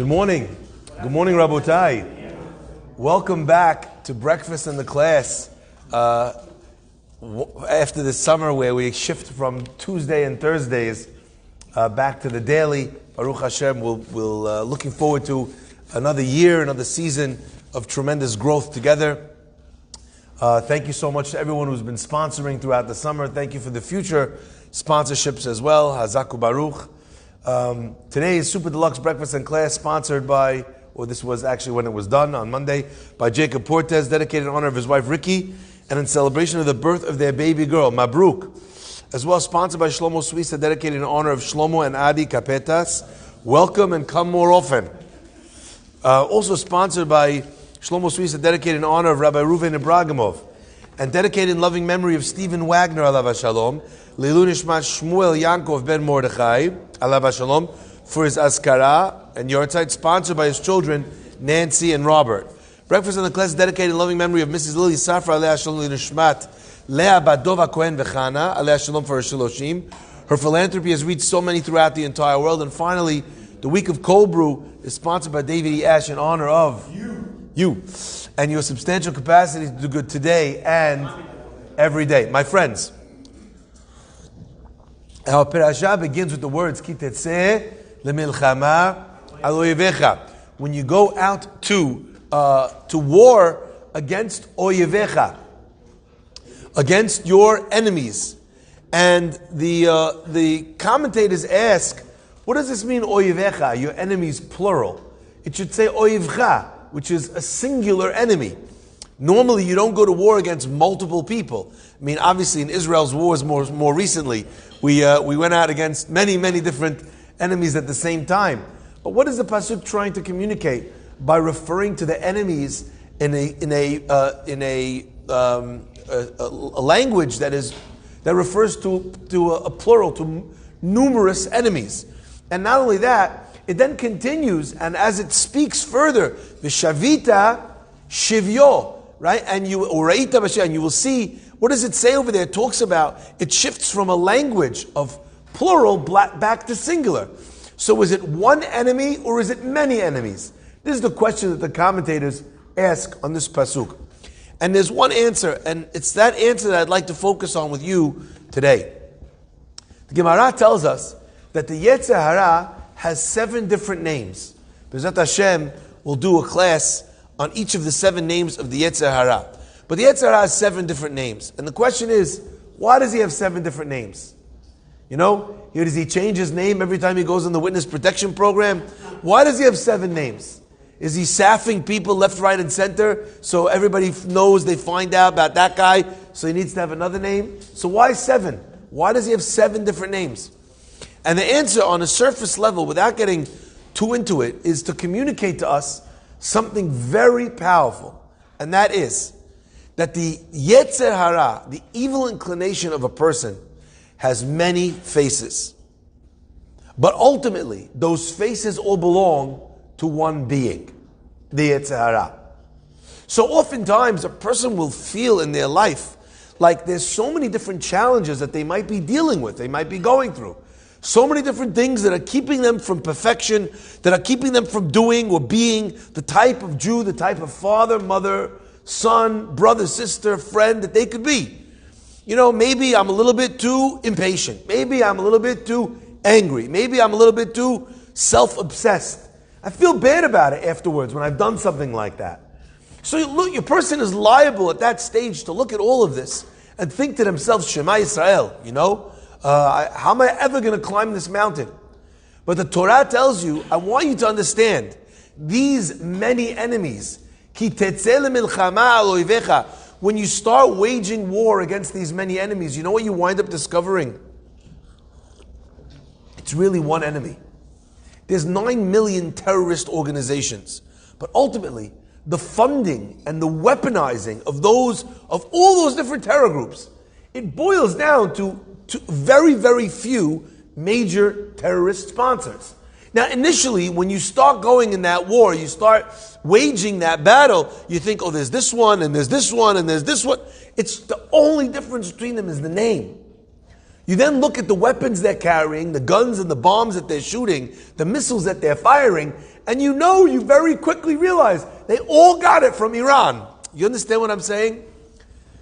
Good morning. Good morning, Rabotai. Welcome back to breakfast in the class after the summer where we shift from Tuesday and Thursdays back to the daily. Baruch Hashem, we'll looking forward to another year, another season of tremendous growth together. Thank you so much to everyone who's been sponsoring throughout the summer. Thank you for the future sponsorships as well. Hazaku Baruch. Today is Super Deluxe Breakfast and Class sponsored by, or this was actually when it was done on Monday, by Jacob Portes, dedicated in honor of his wife Ricky and in celebration of the birth of their baby girl, Mabruk. As well sponsored by Shlomo Suisa, dedicated in honor of Shlomo and Adi Kapetas. Welcome and come more often. Also sponsored by Shlomo Suisa, dedicated in honor of Rabbi Reuven Ibragimov, and dedicated in loving memory of Stephen Wagner, alav shalom, Leilu Nishmat Shmuel Yankov ben Mordechai, alav shalom, for his Askara and Yortzeit, sponsored by his children, Nancy and Robert. Breakfast in the class is dedicated in loving memory of Mrs. Lily Safra, alav shalom, Nishmat, Leah Badova Cohen Vechana, alav shalom, for her Shiloshim. Her philanthropy has reached so many throughout the entire world. And finally, the week of Cold Brew is sponsored by David E. Ash in honor of you and your substantial capacity to do good today and every day. My friends, our parasha begins with the words Ki tetze lemilchama al oyevecha. When you go out to war against oyevecha, against your enemies. And the commentators ask, what does this mean, oyevecha, your enemies plural? It should say oyevcha, which is a singular enemy. Normally, you don't go to war against multiple people. I mean, obviously, in Israel's wars more recently, we went out against many different enemies at the same time. But what is the pasuk trying to communicate by referring to the enemies in a language that refers to a plural, to numerous enemies? And not only that, it then continues, and as it speaks further, Vishavita Shivyo, right? And you will see, what does it say over there? It talks about, it shifts from a language of plural back to singular. So is it one enemy or is it many enemies? This is the question that the commentators ask on this pasuk. And there's one answer, and it's that answer that I'd like to focus on with you today. The Gemara tells us that the Yetzer Hara has 7 different names. B'ezrat Hashem will do a class on each of the 7 names of the Yetzer Hara. But the Yetzer Hara has 7 different names. And the question is, why does he have 7 different names? You know, does he change his name every time he goes on the witness protection program? Why does he have 7 names? Is he sapping people left, right, and center so everybody knows, they find out about that guy, so he needs to have another name? So why 7? Why does he have 7 different names? And the answer on a surface level, without getting too into it, is to communicate to us something very powerful. And that is that the Yetzer Hara, the evil inclination of a person, has many faces. But ultimately, those faces all belong to one being, the Yetzer Hara. So oftentimes, a person will feel in their life like there's so many different challenges that they might be dealing with, they might be going through. So many different things that are keeping them from perfection, that are keeping them from doing or being the type of Jew, the type of father, mother, son, brother, sister, friend that they could be. You know, maybe I'm a little bit too impatient. Maybe I'm a little bit too angry. Maybe I'm a little bit too self-obsessed. I feel bad about it afterwards when I've done something like that. So look, your person is liable at that stage to look at all of this and think to themselves, Shema Yisrael, you know, how am I ever going to climb this mountain? But the Torah tells you, I want you to understand, these many enemies, Ki tetze lemilchama al oyevecha, when you start waging war against these many enemies, you know what you wind up discovering? It's really one enemy. There's 9 million terrorist organizations. But ultimately, the funding and the weaponizing of all those different terror groups, it boils down to very, very few major terrorist sponsors. Now, initially, when you start going in that war, you start waging that battle, you think, oh, there's this one, and there's this one, and there's this one. It's the only difference between them is the name. You then look at the weapons they're carrying, the guns and the bombs that they're shooting, the missiles that they're firing, and you very quickly realize they all got it from Iran. You understand what I'm saying?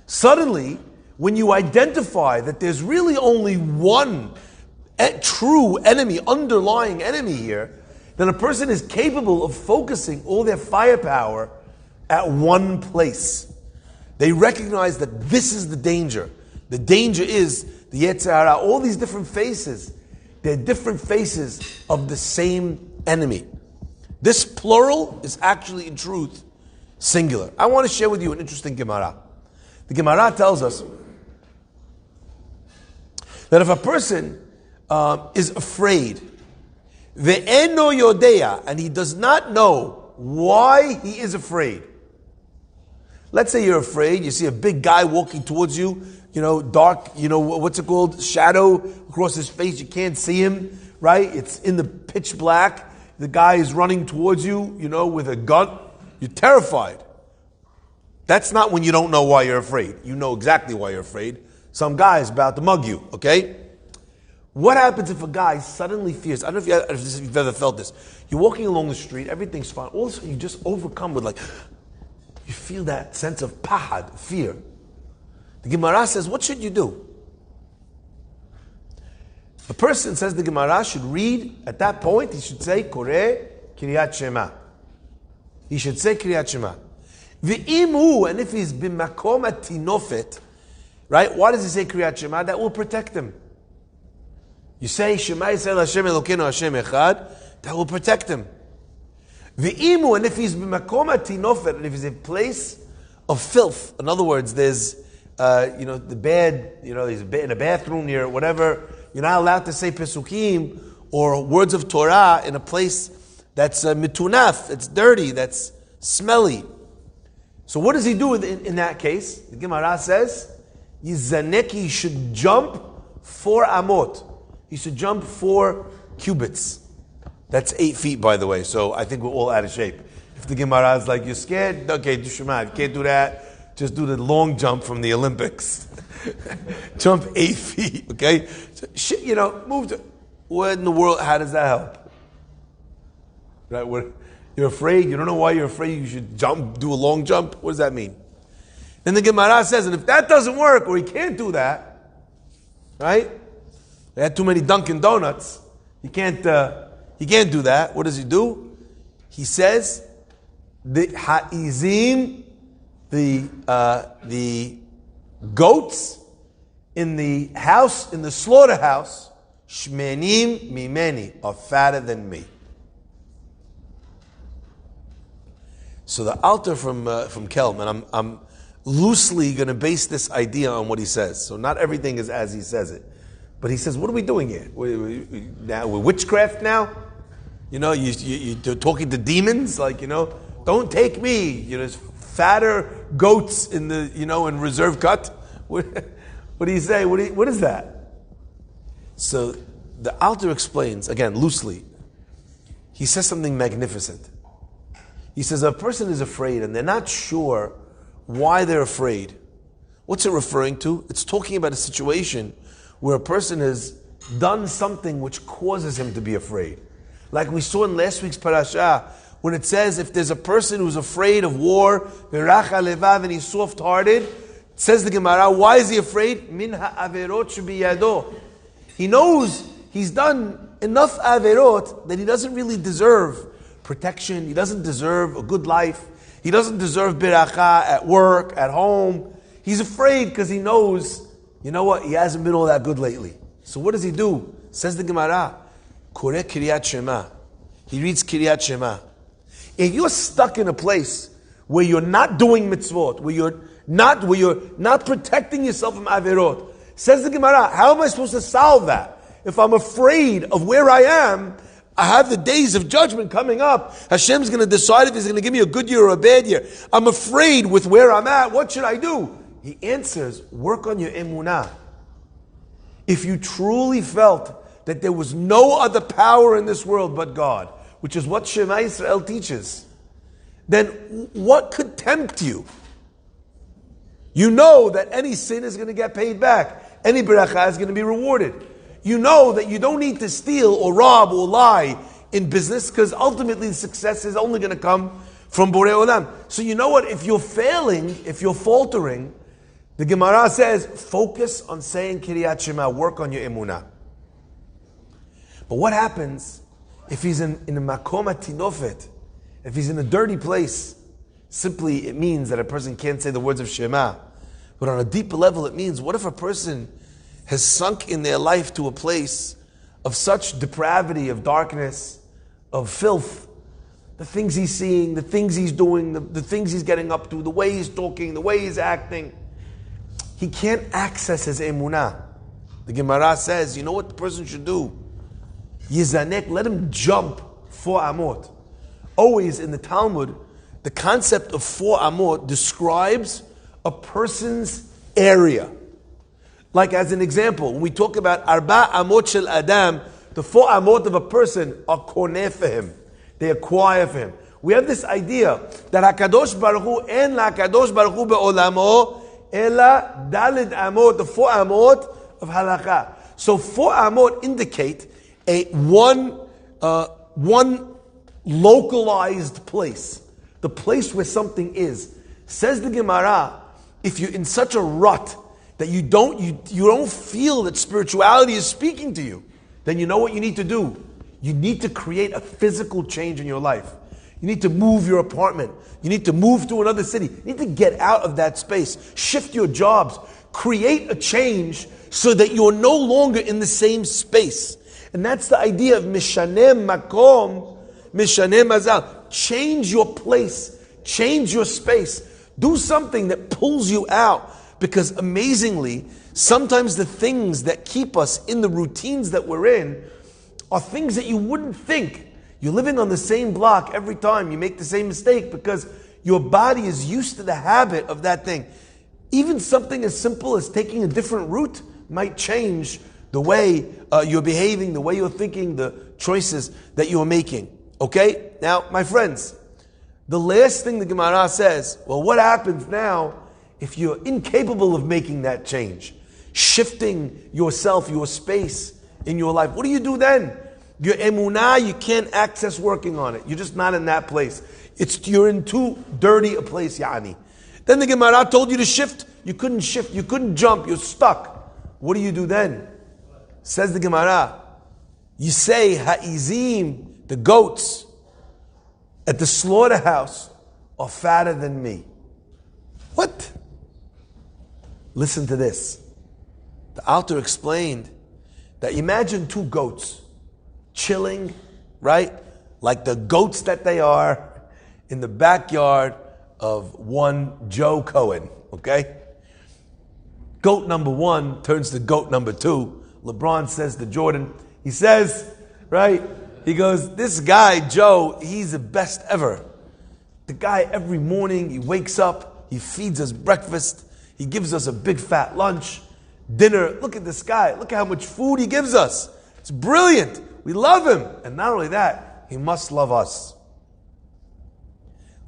Suddenly, when you identify that there's really only one true enemy, underlying enemy here, then a person is capable of focusing all their firepower at one place. They recognize that this is the danger. The danger is the Yetzer Hara. All these different faces, they're different faces of the same enemy. This plural is actually, in truth, singular. I want to share with you an interesting Gemara. The Gemara tells us that if a person is afraid, ve'eno yodea, and he does not know why he is afraid. Let's say you're afraid, you see a big guy walking towards you, dark, what's it called? Shadow across his face, you can't see him, right? It's in the pitch black. The guy is running towards you, with a gun. You're terrified. That's not when you don't know why you're afraid. You know exactly why you're afraid. Some guy is about to mug you, okay? What happens if a guy suddenly fears? I don't know if you've ever felt this. You're walking along the street, everything's fine. All of a sudden, you just overcome with you feel that sense of pahad, fear. The Gemara says, what should you do? A person, says the Gemara, should read, at that point, he should say, Koreh Kiryat Shema. He should say Kiryat Shema. V'imu, and if he's b'makom atinofet, right? Why does he say Kiryat Shema? That will protect him. You say Shema Yisrael Hashem Elokeinu Hashem Echad, that will protect him. V'imu, and if he's b'makom atinofet, and if he's in a place of filth, in other words, there's the bed, he's in a bathroom near whatever, you're not allowed to say Pesukim or words of Torah in a place that's mitunaf, it's dirty, that's smelly. So what does he do in that case? The Gemara says, Yizaneki should jump 4 amot. He should jump 4 cubits. That's 8 feet, by the way, so I think we're all out of shape. If the Gemara is like, you're scared? Okay, do Shema. If you can't do that, just do the long jump from the Olympics. Jump 8 feet, okay? So, move to... What in the world, how does that help? Right, you're afraid, you don't know why you're afraid, you should do a long jump. What does that mean? Then the Gemara says, and if that doesn't work, or he can't do that, right? They had too many Dunkin' Donuts. He can't do that. What does he do? He says, the ha'izim, the goats in the house, in the slaughterhouse, shmenim mimeni, are fatter than me. So the Alter from Kelm, and I'm loosely going to base this idea on what he says. So not everything is as he says it. But he says, what are we doing here? We're witchcraft now? You're talking to demons? Don't take me. There's fatter goats in the, in reserve cut. What do you say? What is that? So the Alter explains, again, loosely. He says something magnificent. He says a person is afraid and they're not sure why they're afraid. What's it referring to? It's talking about a situation where a person has done something which causes him to be afraid. Like we saw in last week's parasha, when it says if there's a person who's afraid of war, and he's soft-hearted, it says the Gemara, why is he afraid? Min ha'averot shebiyado. He knows he's done enough averot that he doesn't really deserve protection. He doesn't deserve a good life. He doesn't deserve biracha at work, at home. He's afraid because he knows, you know what, he hasn't been all that good lately. So what does he do? Says the Gemara, Koreh Kiryat Shema. He reads Kiryat Shema. If you're stuck in a place where you're not doing mitzvot, where you're not protecting yourself from averot, says the Gemara, how am I supposed to solve that? If I'm afraid of where I am, I have the days of judgment coming up. Hashem's going to decide if He's going to give me a good year or a bad year. I'm afraid with where I'm at. What should I do? He answers, work on your emunah. If you truly felt that there was no other power in this world but God, which is what Shema Yisrael teaches, then what could tempt you? You know that any sin is going to get paid back. any beracha is going to be rewarded. You know that you don't need to steal or rob or lie in business, because ultimately the success is only going to come from Borei Olam. So you know what? If you're failing, if you're faltering, the Gemara says, focus on saying Kiryat Shema, work on your emunah. But what happens if he's in a makom hatinofet, if he's in a dirty place? Simply, it means that a person can't say the words of Shema. But on a deeper level, it means, what if a person has sunk in their life to a place of such depravity, of darkness, of filth, the things he's seeing, the things he's doing, the things he's getting up to, the way he's talking, the way he's acting, he can't access his emunah. The Gemara says, you know what the person should do? Yizanek, let him jump 4 amot. Always in the Talmud, the concept of 4 amot describes a person's area. Like as an example, when we talk about arba amot shel adam, the 4 amot of a person are koneh for him. They acquire for him. We have this idea that HaKadosh Baruch Hu, en la HaKadosh Baruch Hu be'olamo, ela dalid amot, the 4 amot of halakha. So 4 amot indicate one localized place. The place where something is. Says the Gemara, if you're in such a rut that you don't feel that spirituality is speaking to you, then you know what you need to do. You need to create a physical change in your life. You need to move your apartment. You need to move to another city. You need to get out of that space. Shift your jobs. Create a change so that you're no longer in the same space. And that's the idea of mishanem makom, mishanem mazal. Change your place. Change your space. Do something that pulls you out. Because amazingly, sometimes the things that keep us in the routines that we're in are things that you wouldn't think. You're living on the same block every time. You make the same mistake because your body is used to the habit of that thing. Even something as simple as taking a different route might change the way you're behaving, the way you're thinking, the choices that you're making. Okay? Now, my friends, the last thing the Gemara says, well, what happens now if you're incapable of making that change? Shifting yourself, your space in your life. What do you do then? Your emunah, you can't access working on it. You're just not in that place. You're in too dirty a place, yani. Then the Gemara told you to shift. You couldn't shift. You couldn't jump. You're stuck. What do you do then? Says the Gemara, you say, ha'izim, the goats at the slaughterhouse are fatter than me. What? Listen to this. The author explained that imagine 2 goats chilling, right? Like the goats that they are in the backyard of one Joe Cohen, okay? Goat number 1 turns to goat number 2. LeBron says to Jordan, he says, right? He goes, this guy, Joe, he's the best ever. The guy every morning, he wakes up, he feeds us breakfast, he gives us a big fat lunch, dinner. Look at this guy. Look at how much food he gives us. It's brilliant. We love him. And not only that, he must love us.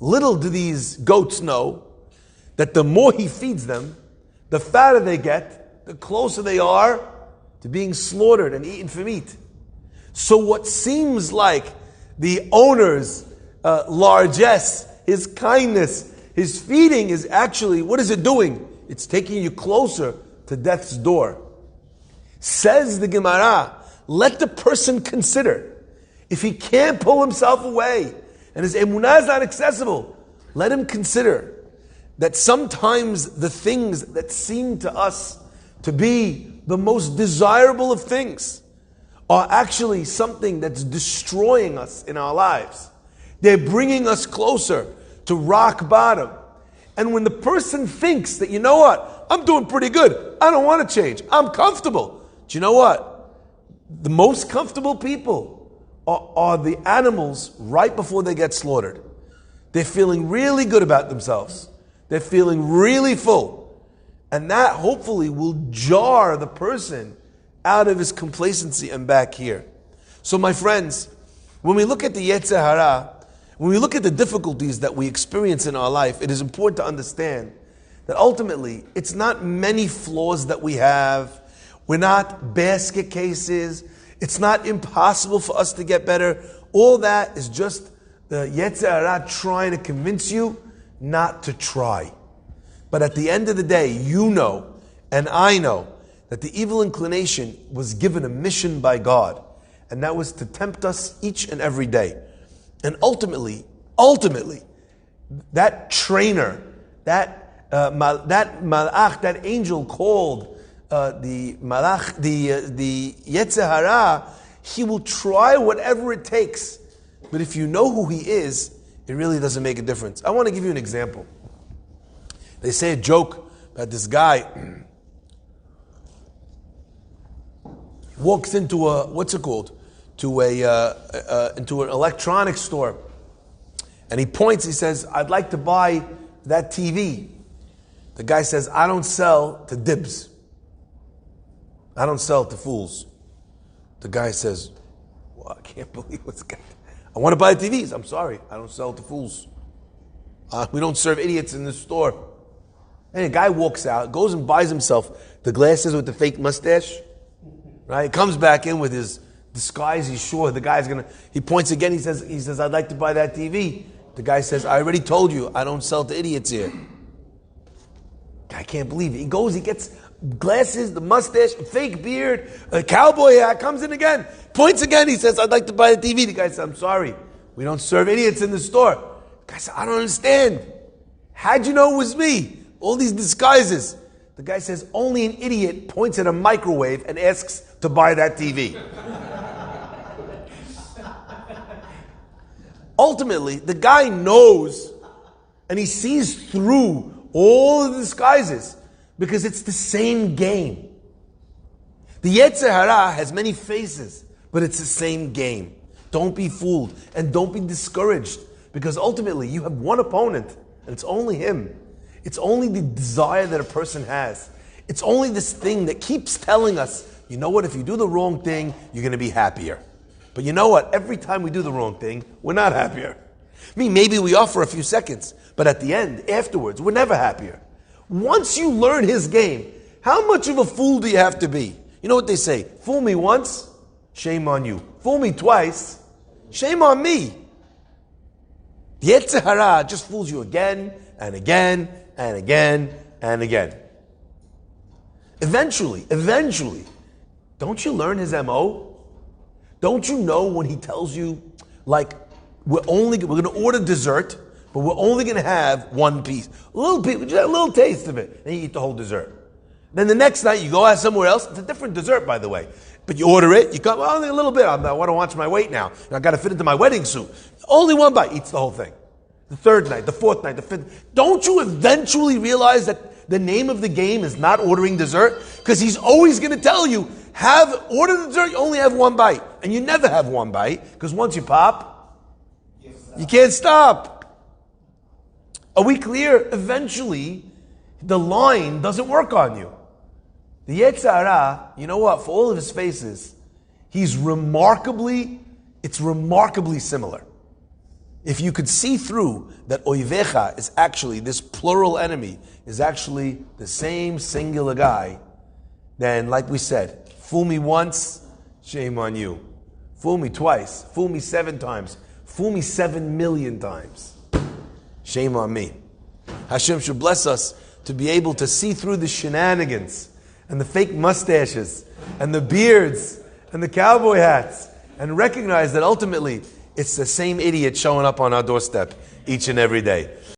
Little do these goats know that the more he feeds them, the fatter they get, the closer they are to being slaughtered and eaten for meat. So what seems like the owner's largesse, his kindness, his feeding is actually, what is it doing? It's taking you closer to death's door. Says the Gemara, let the person consider, if he can't pull himself away and his emunah is not accessible, let him consider that sometimes the things that seem to us to be the most desirable of things are actually something that's destroying us in our lives. They're bringing us closer to rock bottom. And when the person thinks that, you know what, I'm doing pretty good, I don't want to change, I'm comfortable. Do you know what? The most comfortable people are the animals right before they get slaughtered. They're feeling really good about themselves. They're feeling really full. And that hopefully will jar the person out of his complacency and back here. So my friends, when we look at the Yetzer Hara, when we look at the difficulties that we experience in our life, it is important to understand that ultimately it's not many flaws that we have, We're not basket cases. It's not impossible for us to get better. All that is just the Yetzer Hara trying to convince you not to try. But at the end of the day, you know, and I know, that the evil inclination was given a mission by God, and that was to tempt us each and every day. And ultimately, that trainer, that malach, that angel called the Yetzer Hara, he will try whatever it takes. But if you know who he is, it really doesn't make a difference. I want to give you an example. They say a joke about this guy walks into into an electronics store, and he points. He says, "I'd like to buy that TV." The guy says, "I don't sell to dibs. I don't sell to fools." The guy says, "Well, I can't believe what's going on. I want to buy TVs. I'm sorry, I don't sell to fools. We don't serve idiots in this store." And the guy walks out, goes and buys himself the glasses with the fake mustache. Right? He comes back in with his disguise. He's sure the guy's gonna. He points again. He says, "I'd like to buy that TV." The guy says, "I already told you, I don't sell to idiots here." I can't believe it. He goes, he gets glasses, the mustache, fake beard, a cowboy hat, comes in again, points again. He says, "I'd like to buy the TV." The guy says, "I'm sorry, we don't serve idiots in the store." The guy says, "I don't understand. How'd you know it was me? All these disguises." The guy says, "Only an idiot points at a microwave and asks to buy that TV." Ultimately, the guy knows and he sees through all the disguises because it's the same game. The Yetzer Hara has many faces, but it's the same game. Don't be fooled and don't be discouraged, because ultimately you have one opponent and it's only him. It's only the desire that a person has. It's only this thing that keeps telling us, you know what, if you do the wrong thing, you're going to be happier. But you know what, every time we do the wrong thing, we're not happier. Maybe we are for a few seconds, but at the end, afterwards, we're never happier. Once you learn his game, how much of a fool do you have to be? You know what they say, fool me once, shame on you. Fool me twice, shame on me. The Yetzer Hara just fools you again and again and again and again. Eventually, don't you learn his MO? Don't you know when he tells you, like, we're going to order dessert, but we're only going to have one piece. A little piece, just a little taste of it, and you eat the whole dessert. Then the next night you go out somewhere else, it's a different dessert, by the way. But you order it, you come, only a little bit, I want to watch my weight now. And I've got to fit into my wedding suit. Only one bite, eats the whole thing. The third night, the fourth night, the fifth. Don't you eventually realize that the name of the game is not ordering dessert? Because he's always going to tell you, order the dessert, you only have one bite. And you never have one bite, because once you pop, you can't stop. Are we clear? Eventually, the line doesn't work on you. The Yetzer Hara, you know what, for all of his faces, it's remarkably similar. If you could see through that Oivecha is actually, this plural enemy, is actually the same singular guy, then, like we said, fool me once, shame on you. Fool me twice, fool me 7 times, fool me 7 million times. Shame on me. Hashem should bless us to be able to see through the shenanigans and the fake mustaches and the beards and the cowboy hats and recognize that ultimately it's the same idiot showing up on our doorstep each and every day.